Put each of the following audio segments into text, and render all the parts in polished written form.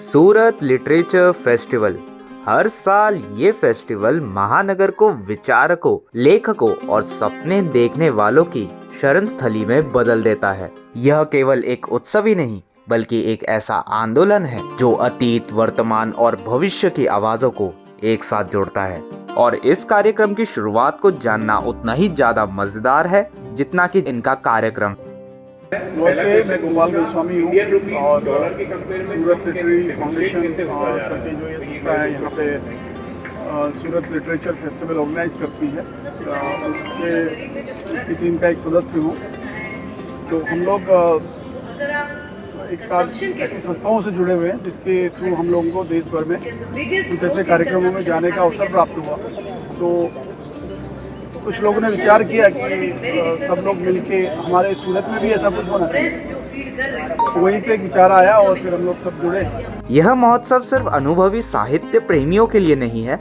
सूरत literature festival. हर साल ये festival महानगर को विचारकों, लेखकों और सपने देखने वालों की शरण स्थली में बदल देता है। यह केवल एक उत्सव ही नहीं बल्कि एक ऐसा आंदोलन है जो अतीत, वर्तमान और भविष्य की आवाजों को एक साथ जोड़ता है। और इस कार्यक्रम की शुरुआत को जानना उतना ही ज्यादा मजेदार है जितना कि इनका कार्यक्रम। नमस्ते, मैं गोपाल गोस्वामी हूँ और सूरत लिटरेरी फाउंडेशन करके जो ये संस्था है यहाँ पे सूरत लिटरेचर फेस्टिवल ऑर्गेनाइज करती है, उसकी टीम का एक सदस्य हूँ। तो हम लोग एक ऐसी संस्थाओं से जुड़े हुए हैं जिसके थ्रू हम लोगों को देश भर में कुछ ऐसे कार्यक्रमों में जाने का अवसर प्राप्त हुआ। तो कुछ लोगों ने विचार किया कि सब लोग मिलके हमारे सूरत में भी ऐसा कुछ होना चाहिए, तो वहीं से एक विचार आया और फिर हम लोग सब जुड़े। यह महोत्सव सिर्फ अनुभवी साहित्य प्रेमियों के लिए नहीं है,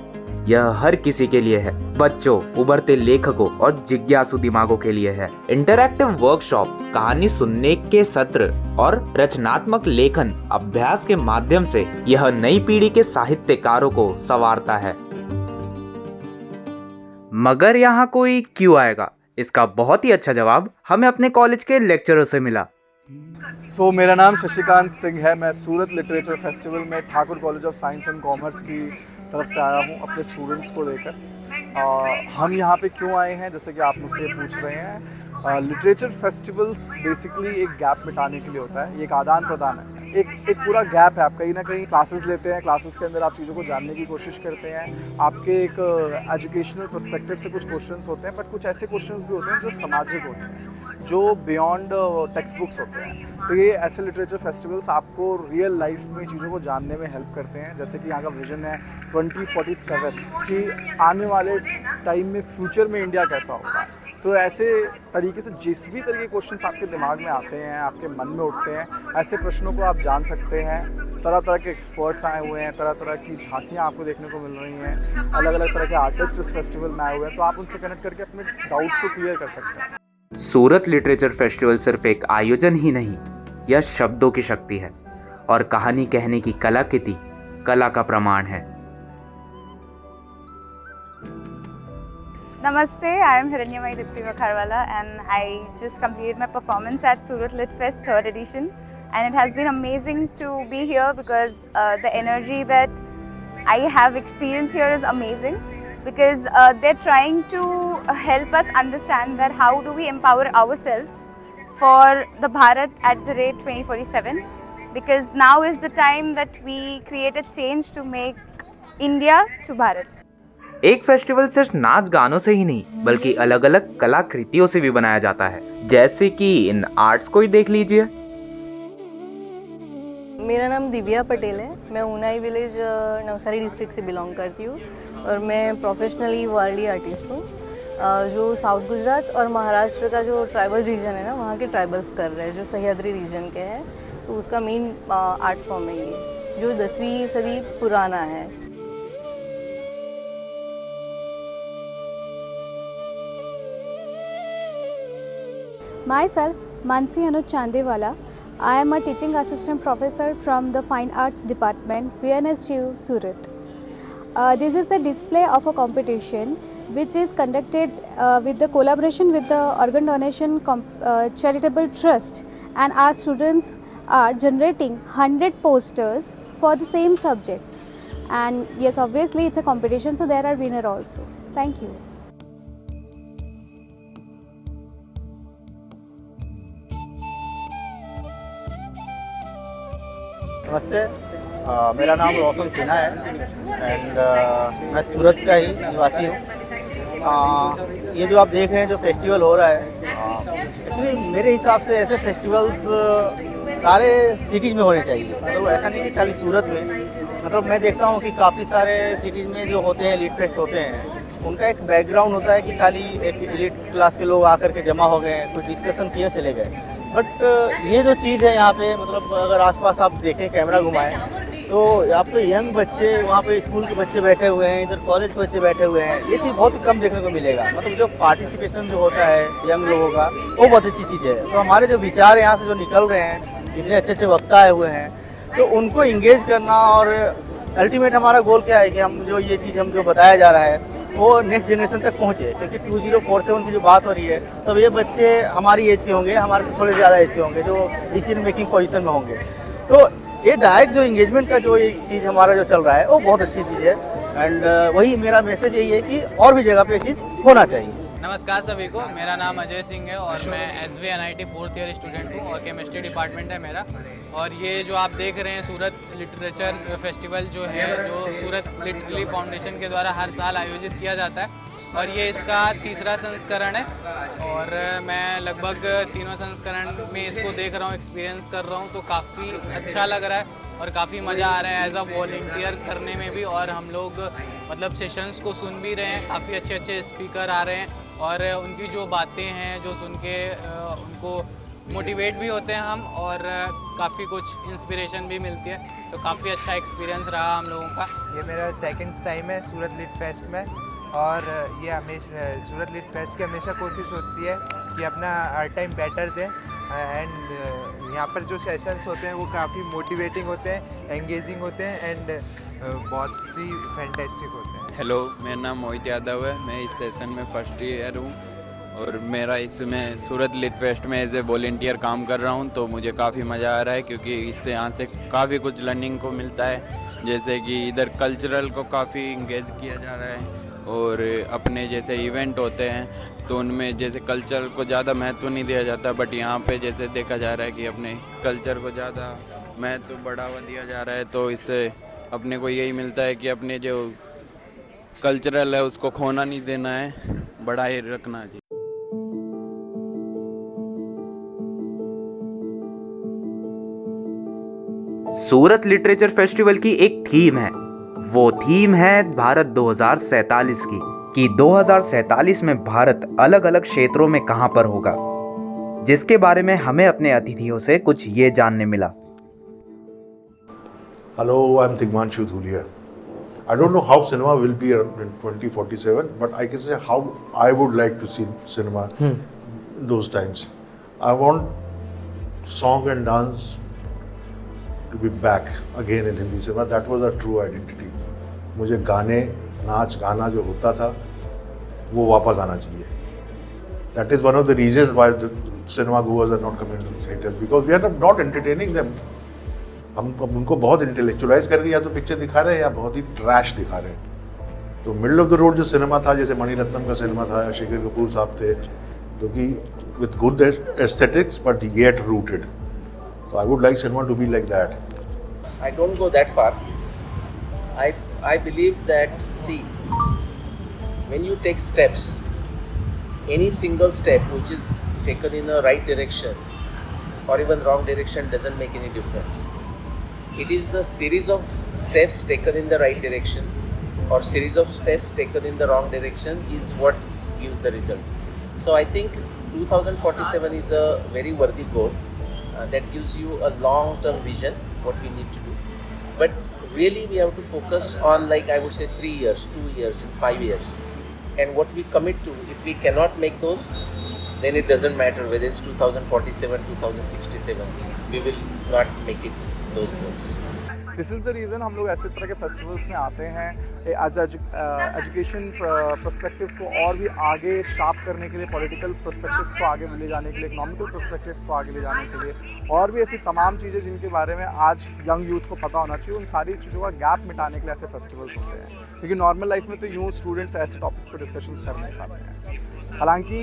यह हर किसी के लिए है। बच्चों, उभरते लेखकों और जिज्ञासु दिमागों के लिए है। इंटरैक्टिव वर्कशॉप, कहानी सुनने के सत्र और रचनात्मक लेखन अभ्यास के माध्यम से यह नई पीढ़ी के साहित्यकारों को संवारता है। मगर यहाँ कोई क्यों आएगा, इसका बहुत ही अच्छा जवाब हमें अपने कॉलेज के लेक्चरर से मिला। मेरा नाम शशिकांत सिंह है। मैं सूरत लिटरेचर फेस्टिवल में Thakur college of science and commerce की तरफ से आया हूँ अपने स्टूडेंट्स को लेकर। हम यहाँ पे क्यों आए हैं, जैसे कि आप मुझसे पूछ रहे हैं। लिटरेचर फेस्टिवल्स बेसिकली एक गैप मिटाने के लिए होता है, ये एक आदान प्रदान है। एक पूरा गैप है, आप कहीं ना कहीं क्लासेस लेते हैं, क्लासेस के अंदर आप चीज़ों को जानने की कोशिश करते हैं, आपके एक एजुकेशनल पर्सपेक्टिव से कुछ क्वेश्चंस होते हैं, बट कुछ ऐसे क्वेश्चंस भी होते हैं जो सामाजिक होते हैं, जो बियॉन्ड टेक्स्ट बुक्स होते हैं। तो ये ऐसे लिटरेचर फेस्टिवल्स आपको रियल लाइफ में चीज़ों को जानने में हेल्प करते हैं। जैसे कि यहाँ का विजन है 2047 कि आने वाले टाइम में फ्यूचर में इंडिया कैसा होगा। तो ऐसे तरीके से जिस भी तरह के क्वेश्चंस आपके दिमाग में आते हैं, आपके मन में उठते हैं, ऐसे प्रश्नों को आप जान सकते हैं। तरह तरह के एक्सपर्ट्स आए हुए हैं, तरह तरह की झांकियाँ आपको देखने को मिल रही हैं, अलग अलग तरह के आर्टिस्ट इस फेस्टिवल में आए हुए हैं, तो आप उनसे कनेक्ट करके अपने डाउट्स को क्लियर कर सकते हैं। सूरत लिटरेचर फेस्टिवल सिर्फ एक आयोजन ही नहीं, यह शब्दों की शक्ति है और कहानी कहने की कलाकृति कला का प्रमाण है। Namaste, I am Hiranyamai Dipti Vakharwala and I just completed my performance at Surat Lit Fest 3rd edition, and it has been amazing to be here because the energy that I have experienced here is amazing because they're trying to help us understand that how do we empower ourselves for the Bharat at the rate 2047, because now is the time that we create a change to make India to Bharat. एक festival सिर्फ नाच गानों से ही नहीं बल्कि अलग अलग कलाकृतियों से भी बनाया जाता है, जैसे कि इन आर्ट्स को ही देख लीजिए। मेरा नाम दिव्या पटेल है। मैं ऊनाई विलेज नवसारी डिस्ट्रिक्ट से बिलोंग करती हूँ और मैं प्रोफेशनली वारली आर्टिस्ट हूँ। जो साउथ गुजरात और महाराष्ट्र का जो ट्राइबल रीजन है ना, वहाँ के ट्राइबल्स कर रहे हैं, जो सह्याद्री रीजन के हैं, तो उसका मेन आर्ट फॉर्म है ये, जो 10वीं सदी पुराना है। Myself, Mansi Anuj Chandewala. I am a teaching assistant professor from the Fine Arts Department, VNSGU, Surat. This is the display of a competition which is conducted with the collaboration with the Organ Donation Charitable Trust, and our students are generating 100 posters for the same subjects. And yes, obviously it's a competition, so there are winners also. Thank you. नमस्ते, मेरा नाम रोशन सिन्हा है and मैं सूरत का ही निवासी हूँ। ये जो आप देख रहे हैं, जो फेस्टिवल हो रहा है, एक्चुअली मेरे हिसाब से ऐसे फेस्टिवल्स सारे सिटीज़ में होने चाहिए। मतलब ऐसा नहीं कि खाली सूरत में। मतलब मैं देखता हूँ कि काफ़ी सारे सिटीज़ में जो होते हैं लीड फेस्ट होते हैं, उनका एक बैकग्राउंड होता है कि खाली एक एलिट क्लास के लोग आकर के जमा हो गए, कुछ डिस्कशन किए चले गए। बट ये जो चीज़ है यहाँ पे, मतलब अगर आसपास आप देखें, कैमरा घुमाएं, तो यहाँ पे यंग बच्चे, वहाँ पे स्कूल के बच्चे बैठे हुए हैं, इधर कॉलेज के बच्चे बैठे हुए हैं। ये चीज़ बहुत ही कम देखने को मिलेगा। मतलब जो पार्टिसिपेशन जो होता है यंग लोगों का, वो बहुत अच्छी चीज़ है। तो हमारे जो विचार यहाँ से जो निकल रहे हैं, इतने अच्छे अच्छे वक्ता आए हुए हैं, तो उनको इंगेज करना और अल्टीमेट हमारा गोल क्या है कि हम जो ये चीज़ हम जो बताया जा रहा है वो नेक्स्ट जनरेशन तक पहुँचे, क्योंकि 2047 की जो बात हो रही है तब ये बच्चे हमारी एज के होंगे, हमारे से थोड़े ज़्यादा एज के होंगे जो डिसीजन मेकिंग पोजीशन में होंगे। तो ये डायरेक्ट जो इंगेजमेंट का जो एक चीज़ हमारा जो चल रहा है वो बहुत अच्छी चीज़ है। एंड वही मेरा मैसेज यही है कि और भी जगह पे ये चीज़ होना चाहिए। नमस्कार सभी को, मेरा नाम अजय सिंह है और मैं SVNIT 4th ईयर स्टूडेंट हूँ और केमिस्ट्री डिपार्टमेंट है मेरा। और ये जो आप देख रहे हैं सूरत लिटरेचर फेस्टिवल जो है, जो सूरत लिटरेरी फाउंडेशन के द्वारा हर साल आयोजित किया जाता है और ये इसका तीसरा संस्करण है और मैं लगभग तीनों संस्करण में इसको देख रहा हूँ, एक्सपीरियंस कर रहा हूँ, तो काफ़ी अच्छा लग रहा है और काफ़ी मज़ा आ रहा है एज अ वॉलंटियर करने में भी। और हम लोग मतलब सेशंस को सुन भी रहे हैं, काफ़ी अच्छे अच्छे स्पीकर आ रहे हैं और उनकी जो बातें हैं जो सुन के उनको मोटिवेट भी होते हैं हम और काफ़ी कुछ इंस्पिरेशन भी मिलती है। तो काफ़ी अच्छा एक्सपीरियंस रहा हम लोगों का। ये मेरा सेकंड टाइम है सूरत लिट फेस्ट में और ये हमेशा सूरत लिट फेस्ट की हमेशा कोशिश होती है कि अपना हर टाइम बेटर दें एंड यहाँ पर जो सेशंस होते हैं वो काफ़ी मोटिवेटिंग होते हैं, एंगेजिंग होते हैं एंड बहुत ही फैंटास्टिक होते हैं। हेलो, मेरा नाम मोहित यादव है, मैं इस सेशन में फर्स्ट ईयर हूँ और मेरा इसमें सूरत लिट फेस्ट में एज ए वॉलंटियर काम कर रहा हूँ। तो मुझे काफ़ी मज़ा आ रहा है क्योंकि इससे यहाँ से काफ़ी कुछ लर्निंग को मिलता है, जैसे कि इधर कल्चरल को काफ़ी इंगेज किया जा रहा है और अपने जैसे इवेंट होते हैं तो उनमें जैसे कल्चर को ज़्यादा महत्व नहीं दिया जाता, बट यहाँ पे जैसे देखा जा रहा है कि अपने कल्चर को ज़्यादा महत्व बढ़ावा दिया जा रहा है। तो इससे अपने को यही मिलता है कि अपने जो कल्चरल है उसको खोना नहीं देना है, बढ़ाए रखना है। सूरत लिटरेचर फेस्टिवल की एक थीम है, वो थीम है भारत 2047 की, कि 2047 में भारत अलग अलग क्षेत्रों में कहां पर होगा, जिसके बारे में हमें अपने अतिथियों से कुछ ये जानने मिला। Hello, I'm Tigmanshu Dhulia. I don't know how cinema will be in 2047, but I can say how I would like to see cinema those times. I want song and dance to be back again in Hindi cinema. That was a true identity. मुझे गाने, नाच गाना जो होता था वो वापस आना चाहिए. That is one of the reasons why the cinema goers are not coming to the theaters, because we are not entertaining them. हम उनको बहुत इंटेलेक्चुअलाइज करके या तो पिक्चर दिखा रहे हैं या बहुत ही ट्रैश दिखा रहे हैं। तो मिडल ऑफ द रोड जो सिनेमा था, जैसे मणिरत्नम का सिनेमा था या शेखर कपूर साहब थे, जो कि with good aesthetics but yet rooted. So I would like cinema to be like that. I don't go that far. I believe that, see, when you take steps, any single step which is taken in the right direction or even wrong direction doesn't make any difference. It is the series of steps taken in the right direction or series of steps taken in the wrong direction is what gives the result. So I think 2047 is a very worthy goal that gives you a long-term vision what we need to do. But really we have to focus on, like I would say, 3 years, 2 years and 5 years. And what we commit to, if we cannot make those, then it doesn't matter whether it's 2047, 2067, we will not make it those goals. This is the reason हम लोग ऐसे तरह के festivals में आते हैं, as education perspective को और भी आगे शार्प करने के लिए, पॉलिटिकल पर्सपेक्टिव्स को आगे ले जाने के लिए, इकोनॉमिकल पर्सपेक्टिव्स को आगे ले जाने के लिए, और भी ऐसी तमाम चीज़ें जिनके बारे में आज यंग यूथ को पता होना चाहिए, उन सारी चीज़ों का गैप मिटाने के लिए ऐसे फेस्टिवल्स होते हैं। क्योंकि नॉर्मल लाइफ में तो यूँ स्टूडेंट्स ऐसे टॉपिक्स पर डिस्कशंस कर नहीं पाते हैं। हालांकि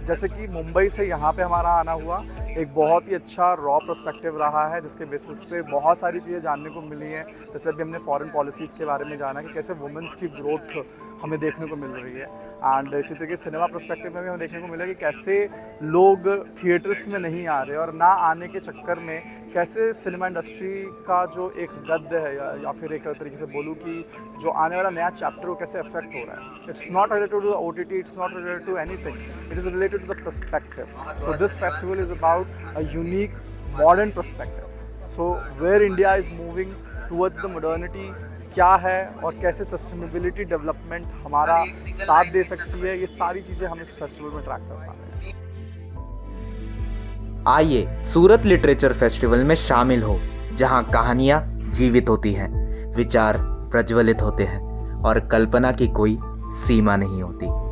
जैसे कि मुंबई से यहाँ पे हमारा आना हुआ, एक बहुत ही अच्छा रॉ पर्सपेक्टिव रहा है, जिसके बेसिस पे बहुत सारी चीज़ें जानने को मिली हैं। जैसे अभी हमने फॉरेन पॉलिसीज़ के बारे में जाना कि कैसे वुमेंस की ग्रोथ हमें देखने को मिल रही है, एंड इसी तरीके सिनेमा पर्सपेक्टिव में भी हमें देखने को मिला कि कैसे लोग थिएटर्स में नहीं आ रहे और ना आने के चक्कर में कैसे सिनेमा इंडस्ट्री का जो एक गद्य है या फिर एक तरीके से बोलूँ कि जो आने वाला नया चैप्टर वो कैसे अफेक्ट हो रहा है। It's not related to the OTT, it's not related to anything, it is related to the perspective. So this festival is about a unique modern perspective. So where India is moving towards the modernity क्या है और कैसे sustainability development हमारा साथ दे सकती है, ये सारी चीज़ें हम इस फेस्टिवल में ट्रैक कर पा रहे हैं। आइए सूरत लिटरेचर फेस्टिवल में शामिल हो जहां कहानियां जीवित होती हैं, विचार प्रज्वलित होते हैं और कल्पना की कोई सीमा नहीं होती।